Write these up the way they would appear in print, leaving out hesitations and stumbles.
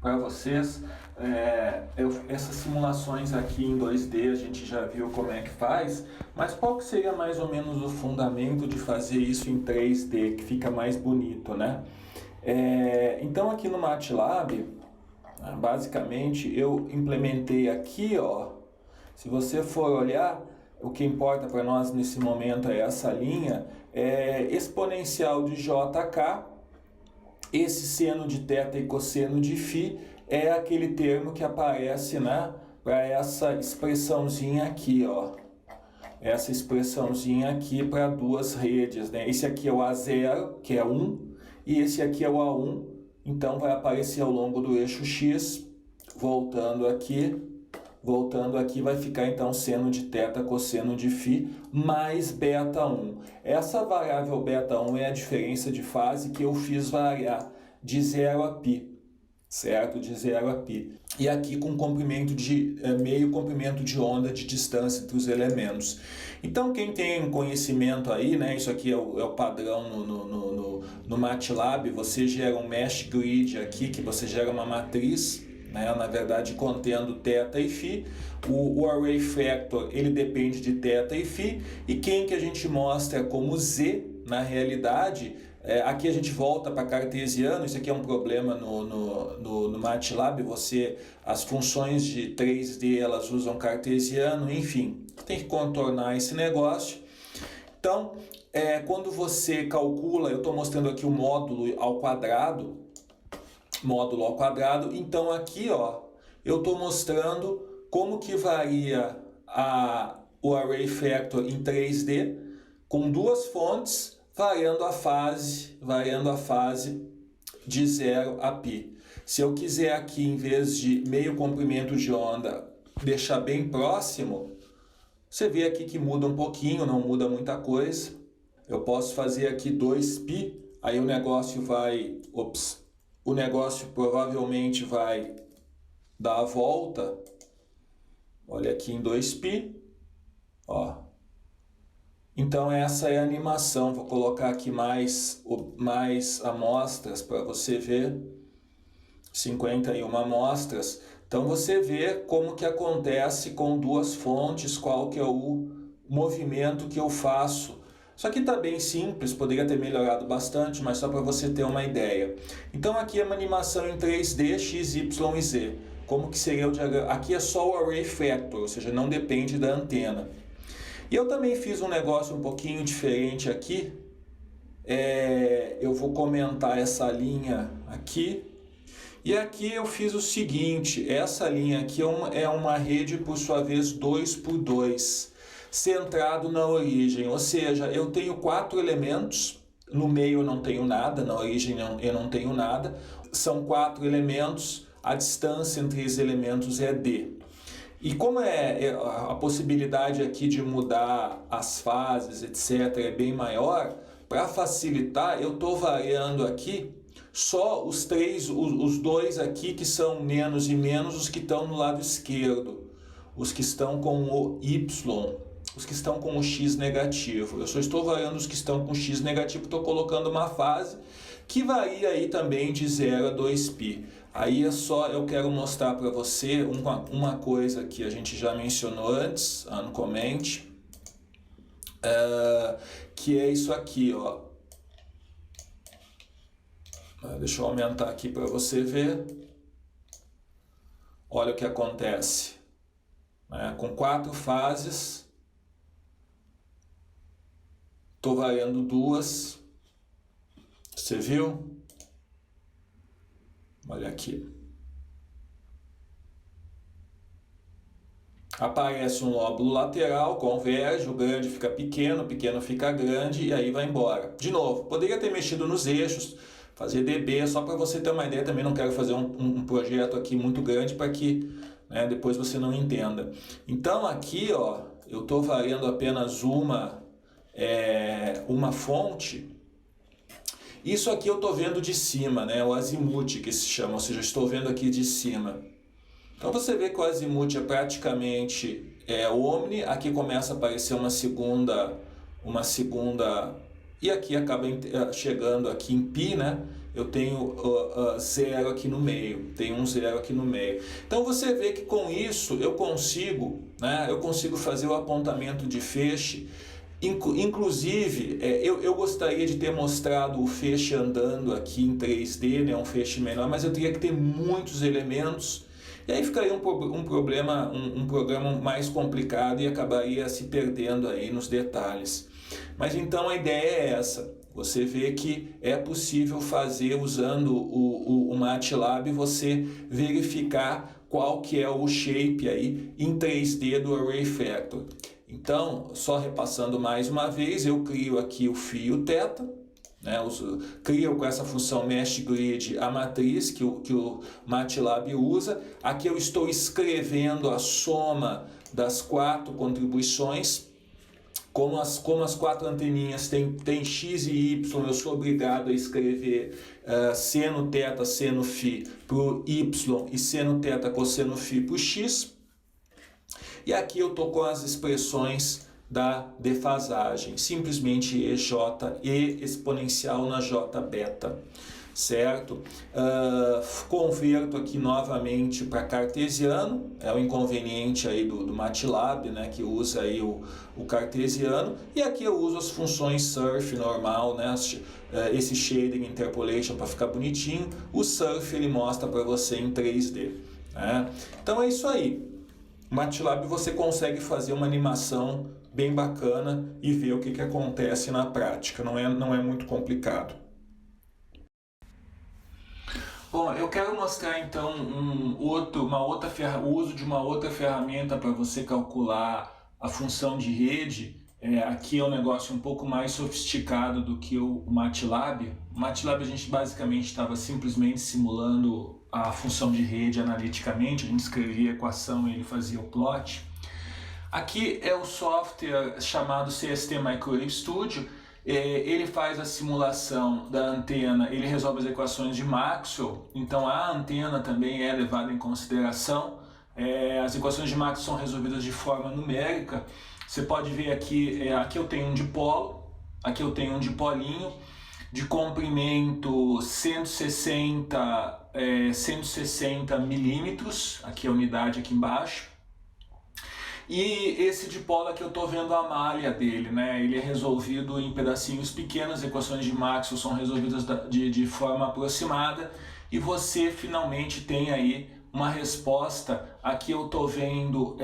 para vocês. Essas simulações aqui em 2D a gente já viu como é que faz, mas qual que seria mais ou menos o fundamento de fazer isso em 3D, que fica mais bonito, né? Então aqui no MATLAB, basicamente eu implementei aqui, ó, se você for olhar, o que importa para nós nesse momento é essa linha, exponencial de JK, esse seno de θ e cosseno de φ é aquele termo que aparece, né, para essa expressãozinha aqui, ó. Essa expressãozinha aqui para duas redes, né? Esse aqui é o A0, que é 1, e esse aqui é o A1, então vai aparecer ao longo do eixo X, voltando aqui vai ficar então seno de θ cosseno de φ mais beta1. Essa variável beta1 é a diferença de fase que eu fiz variar de 0 a π, certo? De 0 a π. E aqui com comprimento de meio comprimento de onda de distância entre os elementos. Então quem tem conhecimento aí, né, isso aqui é o padrão no MATLAB, você gera um mesh grid aqui, que você gera uma matriz, né, na verdade contendo θ e φ. O array factor ele depende de θ e φ, e quem que a gente mostra como z na realidade, aqui a gente volta para cartesiano. Isso aqui é um problema no MATLAB, as funções de 3D elas usam cartesiano, enfim, tem que contornar esse negócio. Então, quando você calcula, eu estou mostrando aqui o módulo ao quadrado, então aqui, ó, eu estou mostrando como que varia o array factor em 3D, com duas fontes, variando a fase de 0 a π. Se eu quiser aqui, em vez de meio comprimento de onda, deixar bem próximo, você vê aqui que muda um pouquinho, não muda muita coisa. Eu posso fazer aqui 2π, aí o negócio provavelmente vai dar a volta. Olha aqui em 2π, ó. Então essa é a animação. Vou colocar aqui mais amostras para você ver. 51 amostras. Então você vê como que acontece com duas fontes, qual que é o movimento que eu faço. Isso aqui está bem simples, poderia ter melhorado bastante, mas só para você ter uma ideia. Então aqui é uma animação em 3D, x, y e z. Como que seria o diagrama? Aqui é só o array factor, ou seja, não depende da antena. E eu também fiz um negócio um pouquinho diferente aqui. Eu vou comentar essa linha aqui. E aqui eu fiz o seguinte, essa linha aqui é uma rede, por sua vez, 2x2, centrado na origem. Ou seja, eu tenho 4 elementos, no meio eu não tenho nada, na origem eu não tenho nada. São 4 elementos, a distância entre os elementos é d. E como a possibilidade aqui de mudar as fases, etc., é bem maior, para facilitar, eu estou variando aqui só os dois aqui que são menos e menos, os que estão no lado esquerdo, os que estão com o y, os que estão com o x negativo. Eu só estou variando os que estão com x negativo, estou colocando uma fase que varia aí também de 0 a 2π. Aí eu quero mostrar para você uma coisa que a gente já mencionou antes, uncomente, que é isso aqui, ó. Deixa eu aumentar aqui para você ver. Olha o que acontece. Com 4 fases, estou variando 2. Você viu? Olha aqui. Aparece um lóbulo lateral, converge, o grande fica pequeno, o pequeno fica grande e aí vai embora. De novo, poderia ter mexido nos eixos, fazer dB, só para você ter uma ideia. Também não quero fazer um projeto aqui muito grande para que, né, depois você não entenda. Então aqui, ó, eu estou variando apenas uma fonte. Isso aqui eu estou vendo de cima, né? O azimuth que se chama, ou seja, estou vendo aqui de cima. Então você vê que o azimuth é praticamente omni, aqui começa a aparecer uma segunda, e aqui acaba chegando aqui em π, né? eu tenho 0 aqui no meio, tem um 0 aqui no meio. Então você vê que com isso eu consigo, né, fazer o apontamento de feixe. Inclusive, eu gostaria de ter mostrado o feixe andando aqui em 3D, né, um feixe menor, mas eu teria que ter muitos elementos, e aí ficaria um programa mais complicado e acabaria se perdendo aí nos detalhes. Mas então a ideia é essa, você vê que é possível fazer usando o MATLAB, você verificar qual que é o shape aí em 3D do Array Factor. Então, só repassando mais uma vez, eu crio aqui o fio θ, né, crio com essa função Mesh Grid a matriz que o MATLAB usa. Aqui eu estou escrevendo a soma das 4 contribuições. Como as 4 anteninhas têm x e y, eu sou obrigado a escrever seno θ, seno φ para o y e seno θ, cosseno φ para o x. E aqui eu estou com as expressões da defasagem, simplesmente EJ e exponencial na J beta, certo? Converto aqui novamente para cartesiano, é o inconveniente aí do MATLAB, né, que usa aí o cartesiano, e aqui eu uso as funções surf normal, né, esse shading interpolation para ficar bonitinho. O surf ele mostra para você em 3D, né? Então é isso aí. O MATLAB você consegue fazer uma animação bem bacana e ver o que acontece na prática, não é muito complicado. Bom, eu quero mostrar então o uso de uma outra ferramenta para você calcular a função de rede. Aqui é um negócio um pouco mais sofisticado do que o MATLAB. O MATLAB a gente basicamente estava simplesmente simulando a função de rede analiticamente, a gente escrevia a equação e ele fazia o plot. Aqui é o software chamado CST Microwave Studio. Ele faz a simulação da antena, ele resolve as equações de Maxwell, então a antena também é levada em consideração. As equações de Maxwell são resolvidas de forma numérica. Você pode ver aqui, aqui eu tenho um dipolo, aqui eu tenho um dipolinho de comprimento 160 milímetros, aqui a unidade aqui embaixo. E esse dipolo aqui eu estou vendo a malha dele, né? Ele é resolvido em pedacinhos pequenos, equações de Maxwell são resolvidas de forma aproximada e você finalmente tem aí uma resposta. Aqui eu estou vendo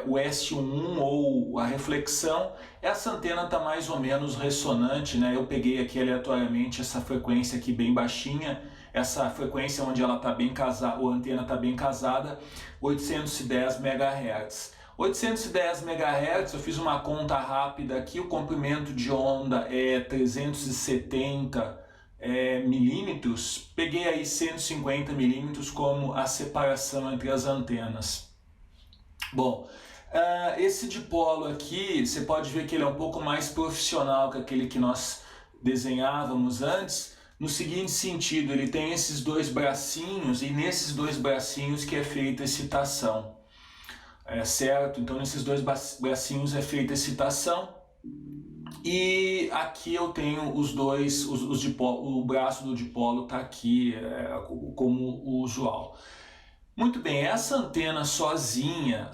o S1 ou a reflexão. Essa antena está mais ou menos ressonante, né? Eu peguei aqui aleatoriamente essa frequência aqui bem baixinha, essa frequência onde ela está bem casada, a antena está bem casada, 810 MHz. 810 MHz, eu fiz uma conta rápida aqui, o comprimento de onda é 370 milímetros, peguei aí 150 milímetros como a separação entre as antenas. Bom, esse dipolo aqui, você pode ver que ele é um pouco mais profissional que aquele que nós desenhávamos antes, no seguinte sentido, ele tem esses 2 bracinhos e nesses 2 bracinhos que é feita a excitação. Certo? Então nesses 2 bracinhos é feita a excitação e aqui eu tenho os dois, o braço do dipolo está aqui como o usual. Muito bem, essa antena sozinha,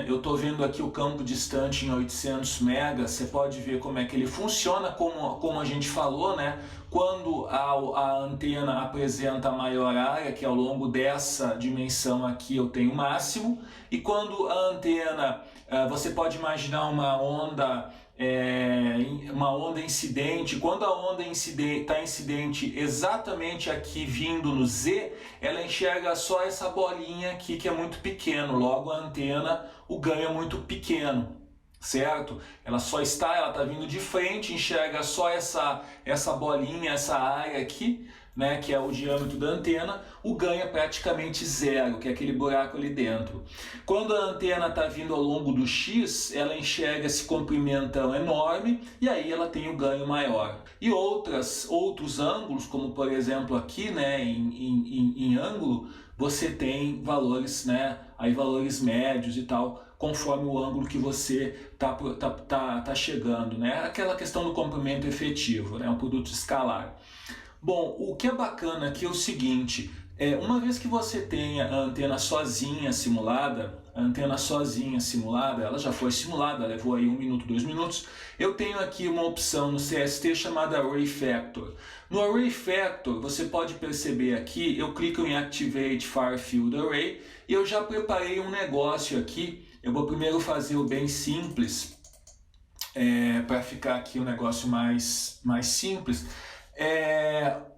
eu estou vendo aqui o campo distante em 800 MHz, você pode ver como é que ele funciona, como a gente falou, né? Quando a antena apresenta maior área, que ao longo dessa dimensão aqui eu tenho máximo, e quando a antena, você pode imaginar uma onda incidente, quando a onda está incidente exatamente aqui vindo no Z, ela enxerga só essa bolinha aqui que é muito pequeno, logo a antena, o ganho é muito pequeno, certo? Ela está vindo de frente, enxerga só essa bolinha, essa área aqui, né, que é o diâmetro da antena, o ganho é praticamente 0, que é aquele buraco ali dentro. Quando a antena está vindo ao longo do X, ela enxerga esse comprimentão enorme e aí ela tem o ganho maior. E outros ângulos, como por exemplo aqui, né, em ângulo, você tem valores, né, aí valores médios e tal, conforme o ângulo que você tá chegando, né? Aquela questão do comprimento efetivo, né, um produto escalar. Bom, o que é bacana aqui é o seguinte, uma vez que você tenha a antena sozinha simulada, ela já foi simulada, levou aí 1 minuto, 2 minutos, eu tenho aqui uma opção no CST chamada Array Factor. No Array Factor, você pode perceber aqui, eu clico em Activate Far Field Array e eu já preparei um negócio aqui. Eu vou primeiro fazer o bem simples, para ficar aqui um negócio mais simples.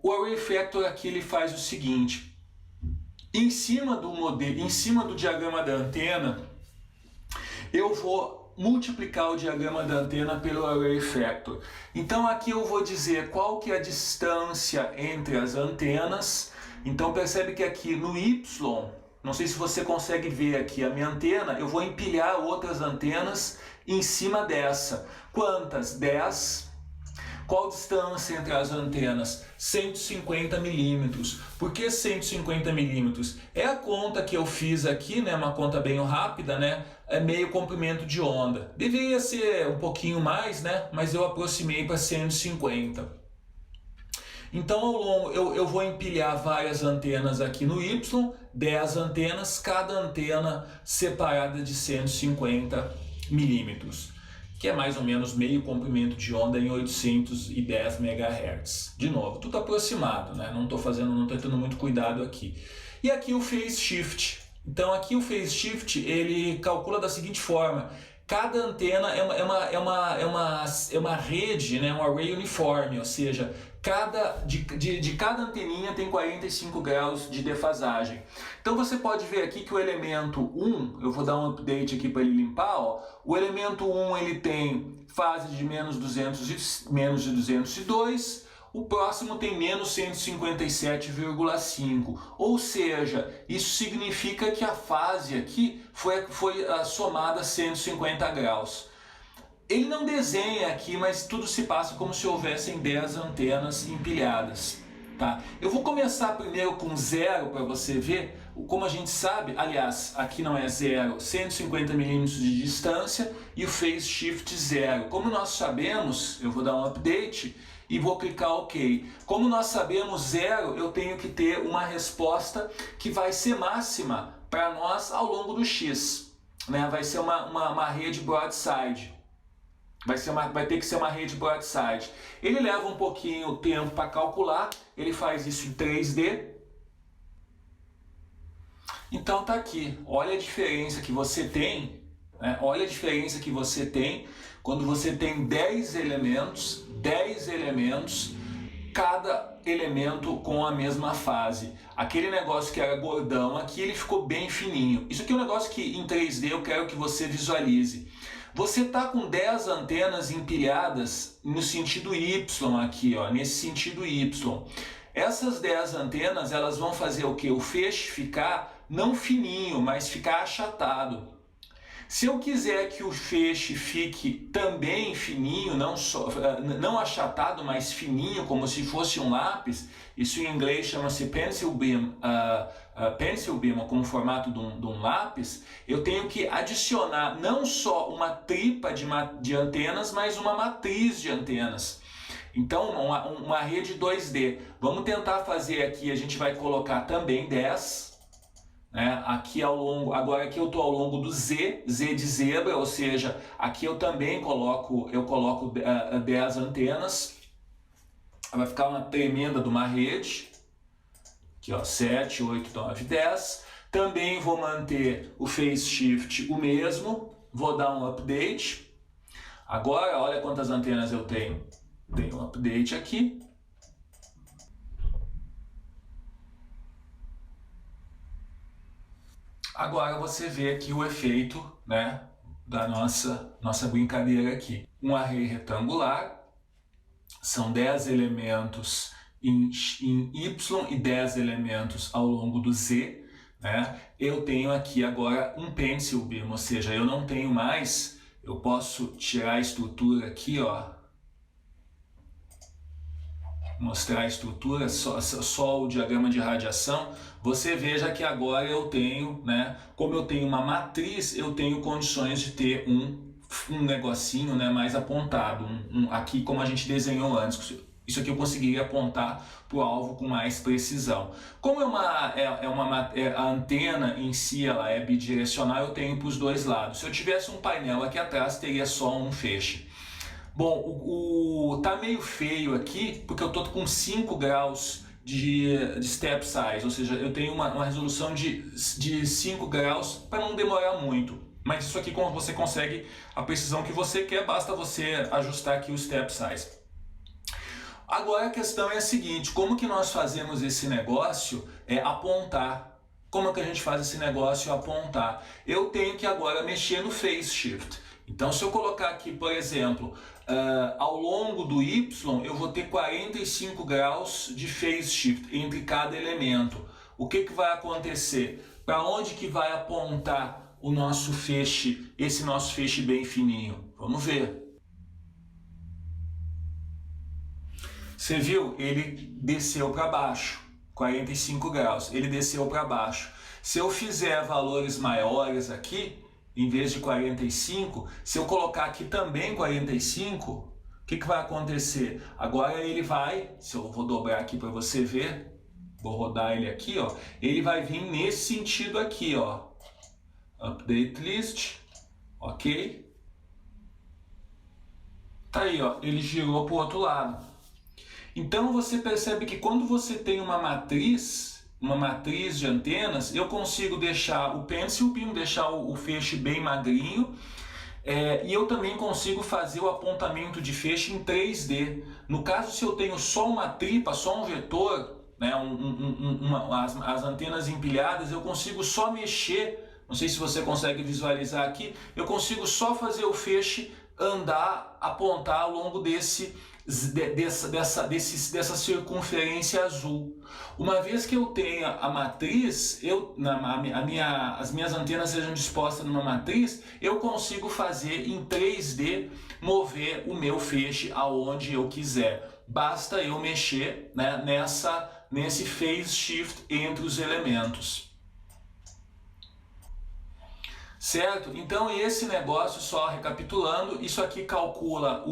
O Array Factor aqui ele faz o seguinte, em cima do modelo, em cima do diagrama da antena, eu vou multiplicar o diagrama da antena pelo Array Factor. Então aqui eu vou dizer qual que é a distância entre as antenas. Então percebe que aqui no Y, não sei se você consegue ver aqui a minha antena, eu vou empilhar outras antenas em cima dessa. Quantas? 10. Qual a distância entre as antenas? 150 milímetros. Por que 150 milímetros? É a conta que eu fiz aqui, né? Uma conta bem rápida, né? É meio comprimento de onda. Deveria ser um pouquinho mais, né? Mas eu aproximei para 150. Então ao longo eu vou empilhar várias antenas aqui no Y, 10 antenas, cada antena separada de 150 milímetros. Que é mais ou menos meio comprimento de onda em 810 MHz. De novo, tudo aproximado, né? Não estou tendo muito cuidado aqui. E aqui o Phase Shift. Então aqui o Phase Shift ele calcula da seguinte forma: cada antena é uma rede, né? Um array uniforme, ou seja, de cada anteninha tem 45 graus de defasagem. Então você pode ver aqui que o elemento 1, eu vou dar um update aqui para ele limpar, ó. O elemento 1 ele tem fase de menos de 202, o próximo tem menos 157,5, ou seja, isso significa que a fase aqui foi somada a 150 graus. Ele não desenha aqui, mas tudo se passa como se houvessem 10 antenas empilhadas. Tá? Eu vou começar primeiro com 0 para você ver. Como a gente sabe, aliás, aqui não é 0, 150 milímetros de distância e o Phase Shift 0. Como nós sabemos, eu vou dar um update e vou clicar OK. Como nós sabemos 0, eu tenho que ter uma resposta que vai ser máxima para nós ao longo do X. Né? Vai ser uma rede broadside. Vai ter que ser uma rede broadside. Ele leva um pouquinho de tempo para calcular, ele faz isso em 3D. Então tá aqui, olha a diferença que você tem, né? Olha a diferença que você tem quando você tem 10 elementos, cada elemento com a mesma fase. Aquele negócio que era gordão aqui, ele ficou bem fininho. Isso aqui é um negócio que em 3D eu quero que você visualize. Você está com 10 antenas empilhadas no sentido Y aqui, ó, nesse sentido Y. Essas 10 antenas elas vão fazer o que? O feixe ficar não fininho, mas ficar achatado. Se eu quiser que o feixe fique também fininho, não achatado, mas fininho, como se fosse um lápis, isso em inglês chama-se pencil beam, como formato de um lápis, eu tenho que adicionar não só uma tripa de antenas, mas uma matriz de antenas. Então, uma rede 2D. Vamos tentar fazer aqui, a gente vai colocar também 10. Né? Aqui ao longo, agora aqui eu estou ao longo do Z de zebra, ou seja, aqui eu também coloco 10 antenas. Vai ficar uma tremenda de uma rede. Aqui ó, 7, 8, 9, 10. Também vou manter o Phase Shift o mesmo, vou dar um update. Agora olha quantas antenas eu tenho. Tenho um update aqui. Agora você vê aqui o efeito, né, da nossa brincadeira aqui. Um array retangular, são 10 elementos em Y e 10 elementos ao longo do Z. Né? Eu tenho aqui agora um pencil beam, ou seja, eu não tenho mais, eu posso tirar a estrutura aqui, ó, mostrar a estrutura, só o diagrama de radiação. Você veja que agora eu tenho, né, como eu tenho uma matriz, eu tenho condições de ter um negocinho, né, mais apontado, aqui como a gente desenhou antes. Isso aqui eu conseguiria apontar para o alvo com mais precisão. Como a antena em si ela é bidirecional, eu tenho para os dois lados. Se eu tivesse um painel aqui atrás, teria só um feixe. Bom, tá meio feio aqui, porque eu estou com 5 graus de step size, ou seja, eu tenho uma resolução de 5 graus para não demorar muito. Mas isso aqui você consegue a precisão que você quer, basta você ajustar aqui o step size. Agora a questão é a seguinte, como que nós fazemos esse negócio apontar? Como que a gente faz esse negócio apontar? Eu tenho que agora mexer no phase shift. Então se eu colocar aqui, por exemplo, ao longo do Y, eu vou ter 45 graus de phase shift entre cada elemento. O que vai acontecer? Para onde que vai apontar o nosso feixe, esse nosso feixe bem fininho? Vamos ver. Você viu? Ele desceu para baixo, 45 graus, ele desceu para baixo. Se eu fizer valores maiores aqui, em vez de 45, se eu colocar aqui também 45, o que vai acontecer? Agora ele vai, se eu vou dobrar aqui para você ver, vou rodar ele aqui, ó, ele vai vir nesse sentido aqui, ó, update list, ok? Tá aí, ó, ele girou para o outro lado. Então você percebe que quando você tem uma matriz de antenas, eu consigo deixar o pencil beam, deixar o feixe bem magrinho, e eu também consigo fazer o apontamento de feixe em 3D. No caso, se eu tenho só uma tripa, só um vetor, né, as antenas empilhadas, eu consigo só mexer, não sei se você consegue visualizar aqui, eu consigo só fazer o feixe andar, apontar ao longo dessa circunferência azul. Uma vez que eu tenha a matriz, as minhas antenas sejam dispostas numa matriz, eu consigo fazer em 3D, mover o meu feixe aonde eu quiser. Basta eu mexer, né, nesse phase shift entre os elementos. Certo? Então esse negócio, só recapitulando, isso aqui calcula,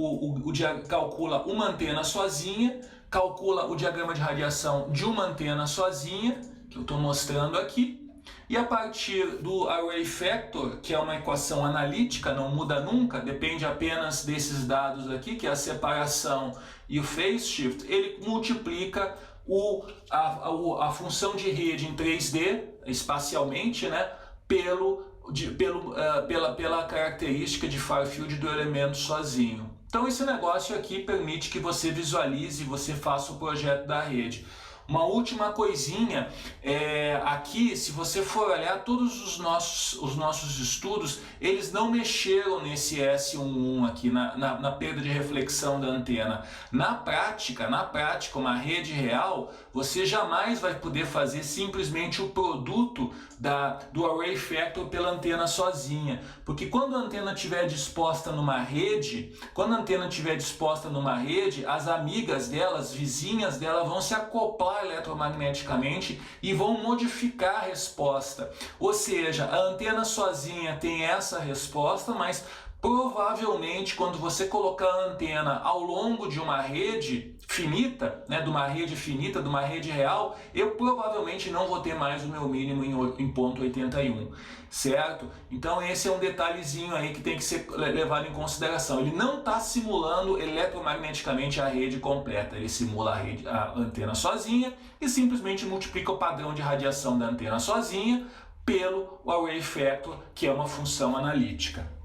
calcula uma antena sozinha, calcula o diagrama de radiação de uma antena sozinha, que eu estou mostrando aqui, e a partir do array factor, que é uma equação analítica, não muda nunca, depende apenas desses dados aqui, que é a separação e o phase shift, ele multiplica a função de rede em 3D, espacialmente, né, pela característica de far field do elemento sozinho. Então esse negócio aqui permite que você visualize e você faça o projeto da rede. Uma última coisinha, aqui se você for olhar todos os nossos estudos, eles não mexeram nesse S11 aqui, na perda de reflexão da antena. Na prática, uma rede real, você jamais vai poder fazer simplesmente o produto do array factor pela antena sozinha. Porque quando a antena estiver disposta numa rede, as amigas dela, as vizinhas dela vão se acoplar eletromagneticamente e vão modificar a resposta. Ou seja, a antena sozinha tem essa resposta, mas provavelmente quando você colocar a antena ao longo de uma rede finita, né, de uma rede finita, de uma rede real, eu provavelmente não vou ter mais o meu mínimo em ponto 81, certo? Então esse é um detalhezinho aí que tem que ser levado em consideração. Ele não está simulando eletromagneticamente a rede completa, ele simula a antena sozinha e simplesmente multiplica o padrão de radiação da antena sozinha pelo array factor, que é uma função analítica.